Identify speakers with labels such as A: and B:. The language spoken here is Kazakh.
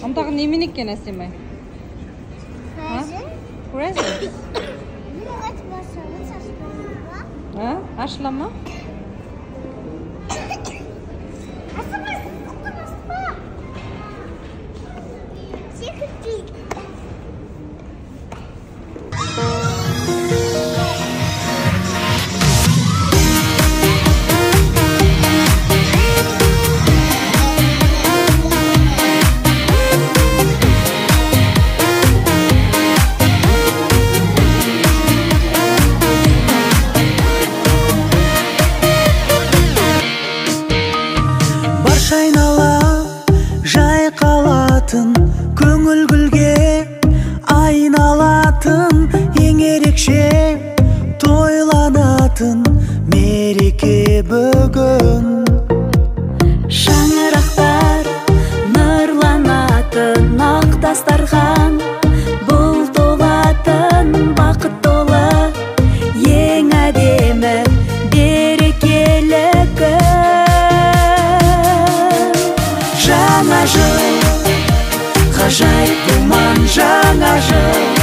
A: Антағы немен екен әсемай? Present? Ашыла ма?
B: Көңіл гүлге айналатын ең ерекше тойланатын мереке бүгін.
C: Шаңырақтар нұрланатын ақ дастархан, бұл толатын бақыт толы ең әдемі берекелі күн.
B: Жаңа жыл ғажайып думан, жаңа жыл